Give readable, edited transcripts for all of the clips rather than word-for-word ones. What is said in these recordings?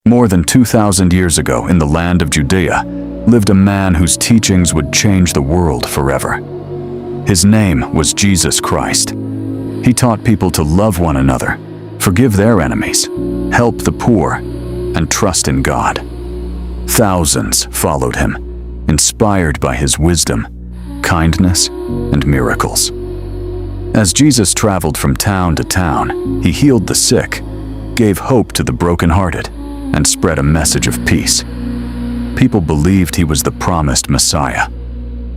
More than 2,000 years ago, in the land of Judea, lived a man whose teachings would change the world forever. His name was Jesus Christ. He taught people to love one another, forgive their enemies, help the poor, and trust in God. Thousands followed him, inspired by his wisdom, kindness, and miracles. As Jesus traveled from town to town, he healed the sick, gave hope to the brokenhearted, and spread a message of peace. People believed he was the promised Messiah,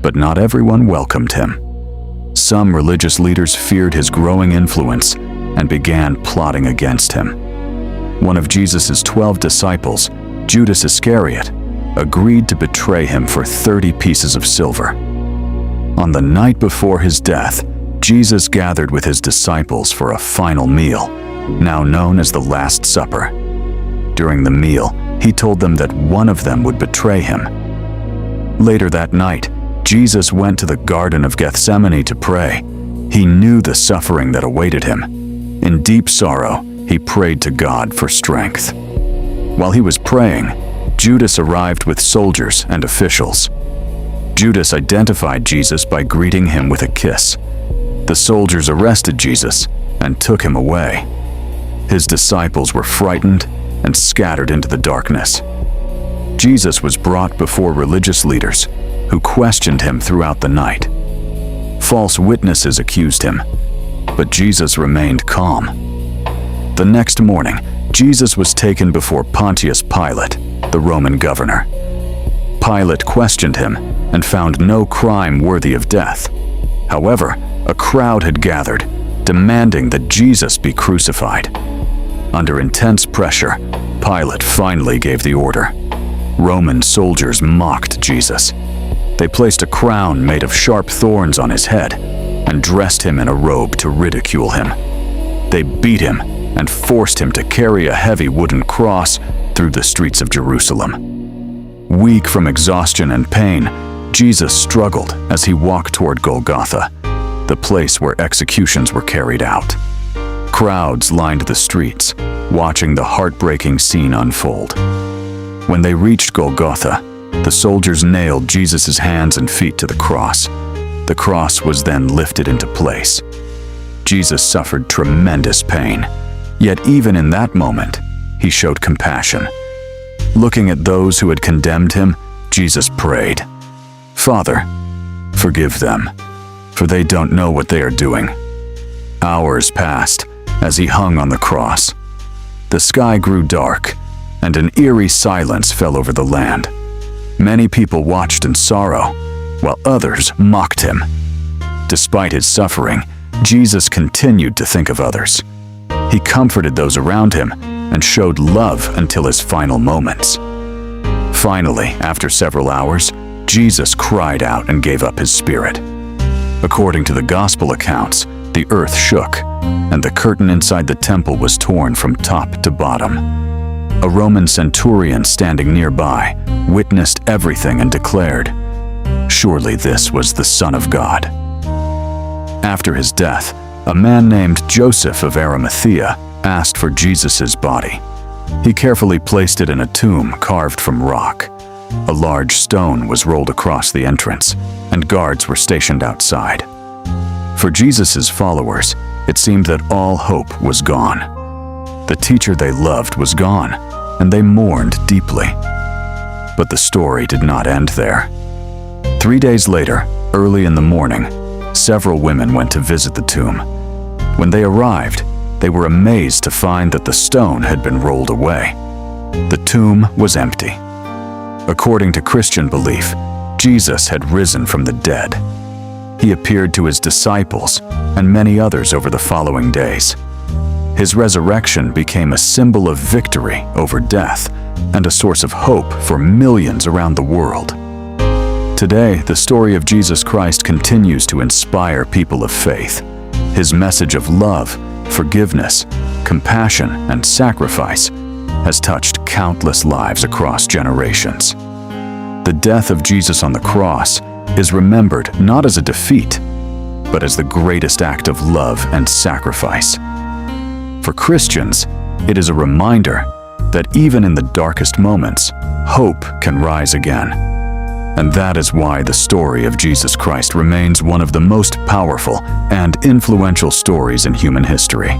but not everyone welcomed him. Some religious leaders feared his growing influence and began plotting against him. One of Jesus' 12 disciples, Judas Iscariot, agreed to betray him for 30 pieces of silver. On the night before his death, Jesus gathered with his disciples for a final meal, now known as the Last Supper. During the meal, he told them that one of them would betray him. Later that night, Jesus went to the Garden of Gethsemane to pray. He knew the suffering that awaited him. In deep sorrow, he prayed to God for strength. While he was praying, Judas arrived with soldiers and officials. Judas identified Jesus by greeting him with a kiss. The soldiers arrested Jesus and took him away. His disciples were frightened and scattered into the darkness. Jesus was brought before religious leaders who questioned him throughout the night. False witnesses accused him, but Jesus remained calm. The next morning, Jesus was taken before Pontius Pilate, the Roman governor. Pilate questioned him and found no crime worthy of death. However, a crowd had gathered, demanding that Jesus be crucified. Under intense pressure, Pilate finally gave the order. Roman soldiers mocked Jesus. They placed a crown made of sharp thorns on his head and dressed him in a robe to ridicule him. They beat him and forced him to carry a heavy wooden cross through the streets of Jerusalem. Weak from exhaustion and pain, Jesus struggled as he walked toward Golgotha, the place where executions were carried out. Crowds lined the streets, watching the heartbreaking scene unfold. When they reached Golgotha, the soldiers nailed Jesus' hands and feet to the cross. The cross was then lifted into place. Jesus suffered tremendous pain, yet even in that moment, he showed compassion. Looking at those who had condemned him, Jesus prayed, "Father, forgive them, for they don't know what they are doing." Hours passed as he hung on the cross. The sky grew dark, and an eerie silence fell over the land. Many people watched in sorrow, while others mocked him. Despite his suffering, Jesus continued to think of others. He comforted those around him and showed love until his final moments. Finally, after several hours, Jesus cried out and gave up his spirit. According to the gospel accounts, the earth shook, and the curtain inside the temple was torn from top to bottom. A Roman centurion standing nearby witnessed everything and declared, "Surely this was the Son of God." After his death, a man named Joseph of Arimathea asked for Jesus' body. He carefully placed it in a tomb carved from rock. A large stone was rolled across the entrance, and guards were stationed outside. For Jesus' followers, it seemed that all hope was gone. The teacher they loved was gone, and they mourned deeply. But the story did not end there. 3 days later, early in the morning, several women went to visit the tomb. When they arrived, they were amazed to find that the stone had been rolled away. The tomb was empty. According to Christian belief, Jesus had risen from the dead. He appeared to his disciples and many others over the following days. His resurrection became a symbol of victory over death and a source of hope for millions around the world. Today, the story of Jesus Christ continues to inspire people of faith. His message of love, forgiveness, compassion, and sacrifice has touched countless lives across generations. The death of Jesus on the cross is remembered not as a defeat, but as the greatest act of love and sacrifice. For Christians, it is a reminder that even in the darkest moments, hope can rise again. And that is why the story of Jesus Christ remains one of the most powerful and influential stories in human history.